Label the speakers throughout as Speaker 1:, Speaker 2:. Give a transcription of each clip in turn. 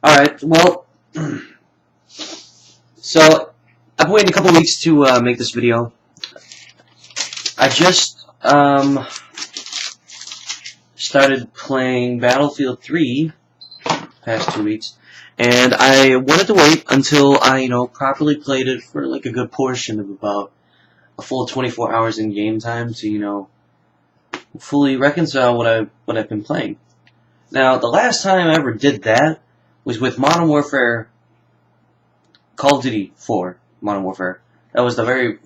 Speaker 1: Alright, well, so I've been waiting a couple weeks to make this video. I just started playing Battlefield 3 past 2 weeks, and I wanted to wait until I, properly played it for like a good portion of about a full 24 hours in game time to, fully reconcile what I've been playing. Now, the last time I ever did that was with Modern Warfare, Call of Duty 4 Modern Warfare. That was the very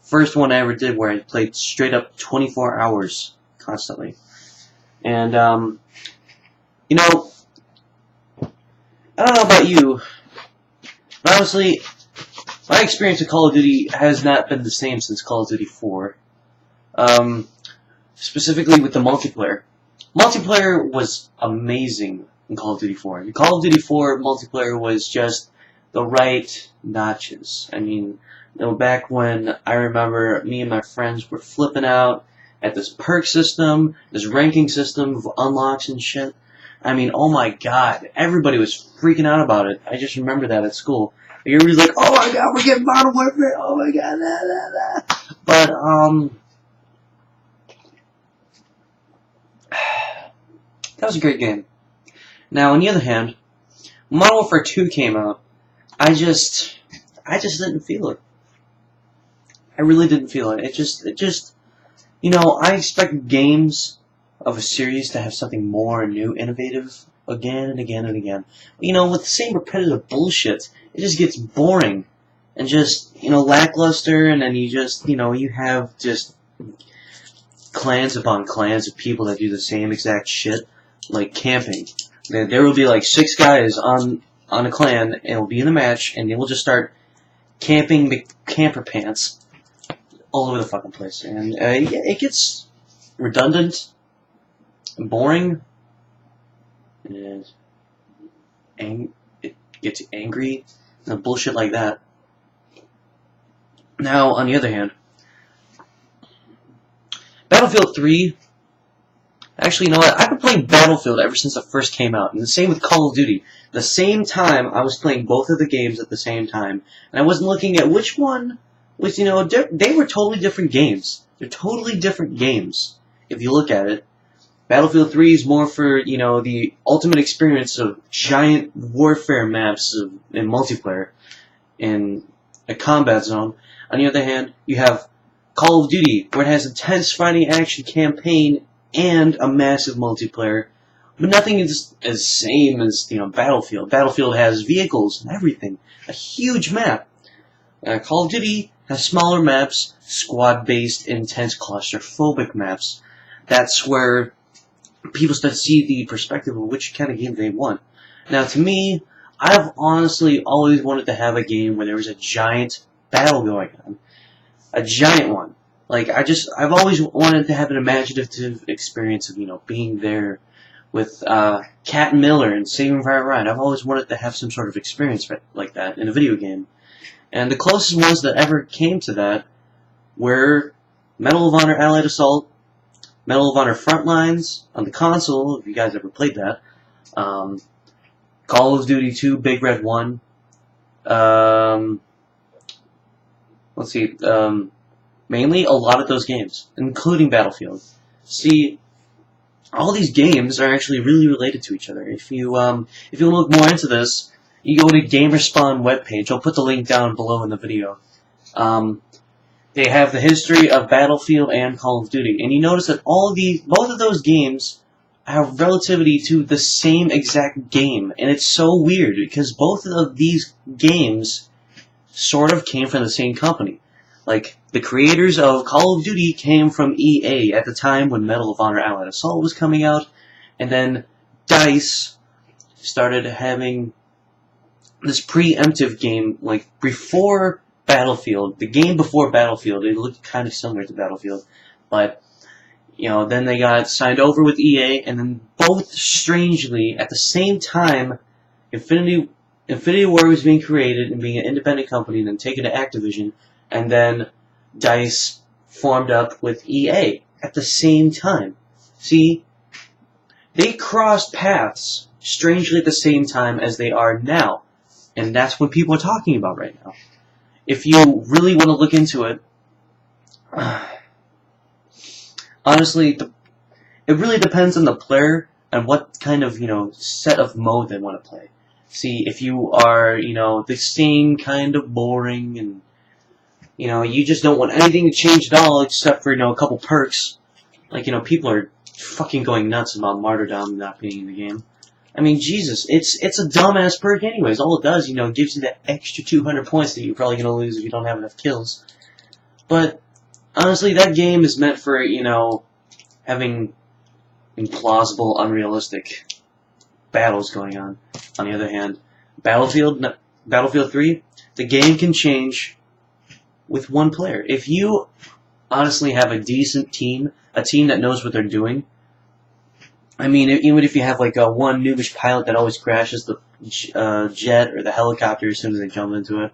Speaker 1: first one I ever did where I played straight up 24 hours constantly. And, I don't know about you, but honestly, my experience with Call of Duty has not been the same since Call of Duty 4. Specifically with the multiplayer. Multiplayer was amazing in Call of Duty 4. The Call of Duty 4 multiplayer was just the right notches. I mean, back when I remember me and my friends were flipping out at this perk system, this ranking system of unlocks and shit. I mean, oh my god, everybody was freaking out about it. I just remember that at school. Everybody's like, oh my god, we're getting Modern Warfare, oh my god, nah, nah, nah. But, that was a great game. Now, on the other hand, when Modern Warfare 2 came out, I just didn't feel it. I really didn't feel it. It just, I expect games of a series to have something more new, innovative, again and again and again. With the same repetitive bullshit, it just gets boring and just, lackluster, and then you just, you have just clans upon clans of people that do the same exact shit, like camping. There will be like 6 guys on a clan, and it'll be in a match, and they will just start camping camper pants all over the fucking place. And it gets redundant and boring, and it gets angry and bullshit like that. Now, on the other hand, Battlefield 3, actually, you know what, I've been playing Battlefield ever since it first came out, and the same with Call of Duty. The same time, I was playing both of the games at the same time, and I wasn't looking at which one was, they were totally different games. They're totally different games, if you look at it. Battlefield 3 is more for, the ultimate experience of giant warfare maps in multiplayer in a combat zone. On the other hand, you have Call of Duty, where it has intense fighting action campaign and a massive multiplayer, but nothing is as same as Battlefield. Battlefield has vehicles and everything, a huge map. Call of Duty has smaller maps, squad-based, intense, claustrophobic maps. That's where people start to see the perspective of which kind of game they want. Now, to me, I've honestly always wanted to have a game where there was a giant battle going on. A giant one. Like, I've always wanted to have an imaginative experience of, being there with, Cat Miller and Saving Private Ryan. I've always wanted to have some sort of experience like that in a video game. And the closest ones that ever came to that were Medal of Honor Allied Assault, Medal of Honor Frontlines on the console, if you guys ever played that, Call of Duty 2 Big Red 1, let's see, mainly a lot of those games, including Battlefield. See, all these games are actually really related to each other. If you look more into this, you go to Gamerspawn webpage. I'll put the link down below in the video. They have the history of Battlefield and Call of Duty, and you notice that both of those games have relativity to the same exact game, and it's so weird because both of these games sort of came from the same company. Like, the creators of Call of Duty came from EA at the time when Medal of Honor Allied Assault was coming out, and then DICE started having this preemptive game, like, before Battlefield. The game before Battlefield, it looked kind of similar to Battlefield, but, then they got signed over with EA, and then both, strangely, at the same time, Infinity Ward was being created and being an independent company and then taken to Activision, and then DICE formed up with EA at the same time. See, they crossed paths strangely at the same time as they are now. And that's what people are talking about right now. If you really want to look into it, honestly, it really depends on the player and what kind of, set of mode they want to play. See, if you are, the same kind of boring and, you just don't want anything to change at all except for, a couple perks. Like, people are fucking going nuts about Martyrdom not being in the game. I mean, Jesus, it's a dumbass perk anyways. All it does, gives you that extra 200 points that you're probably going to lose if you don't have enough kills. But, honestly, that game is meant for, having implausible, unrealistic battles going on. On the other hand, Battlefield 3, the game can change with one player. If you honestly have a decent team, a team that knows what they're doing, I mean, even if you have like a one noobish pilot that always crashes the jet or the helicopter as soon as they jump into it,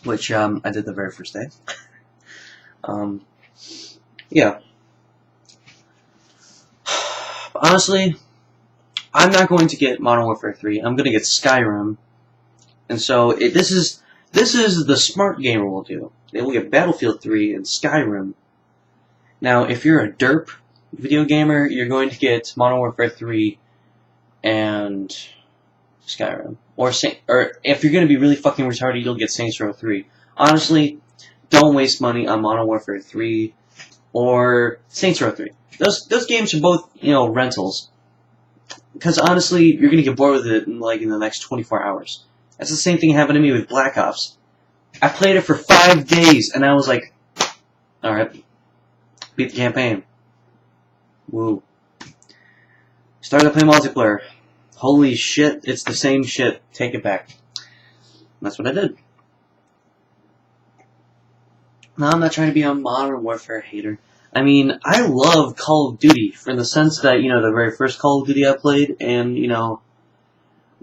Speaker 1: which I did the very first day. Yeah. Honestly, I'm not going to get Modern Warfare 3. I'm going to get Skyrim. And so this is the smart gamer will do. They will get Battlefield 3 and Skyrim. Now, if you're a derp video gamer, you're going to get Modern Warfare 3 and Skyrim. Or if you're going to be really fucking retarded, you'll get Saints Row 3. Honestly, don't waste money on Modern Warfare 3 or Saints Row 3. Those games are both, rentals. Because honestly, you're going to get bored with it in the next 24 hours. That's the same thing happened to me with Black Ops. I played it for 5 days, and I was like, alright, beat the campaign. Woo. Started to play multiplayer. Holy shit, it's the same shit. Take it back. And that's what I did. Now, I'm not trying to be a Modern Warfare hater. I mean, I love Call of Duty, for the sense that, the very first Call of Duty I played, and,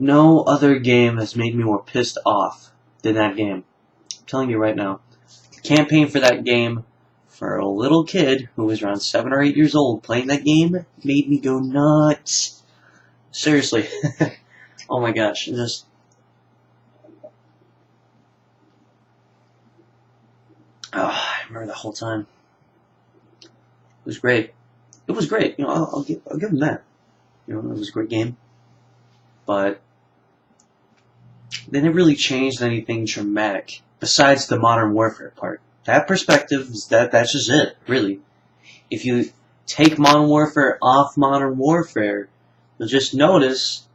Speaker 1: no other game has made me more pissed off than that game. I'm telling you right now. The campaign for that game, for a little kid who was around 7 or 8 years old, playing that game made me go nuts. Seriously. Oh my gosh. Just... Oh, I remember the whole time. It was great. It was great. I'll give them that. It was a great game. But they never really changed anything dramatic besides the Modern Warfare part. That perspective is that's just it, really. If you take Modern Warfare off Modern Warfare, you'll just notice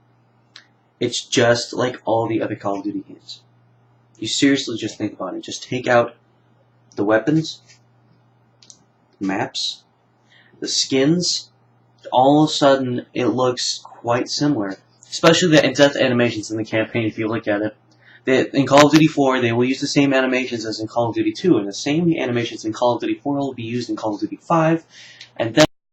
Speaker 1: it's just like all the other Call of Duty games. You seriously just think about it. Just take out the weapons, maps, the skins. All of a sudden, it looks quite similar. Especially the in-depth animations in the campaign, if you look at it. In Call of Duty 4, they will use the same animations as in Call of Duty 2, and the same animations in Call of Duty 4 will be used in Call of Duty 5, and then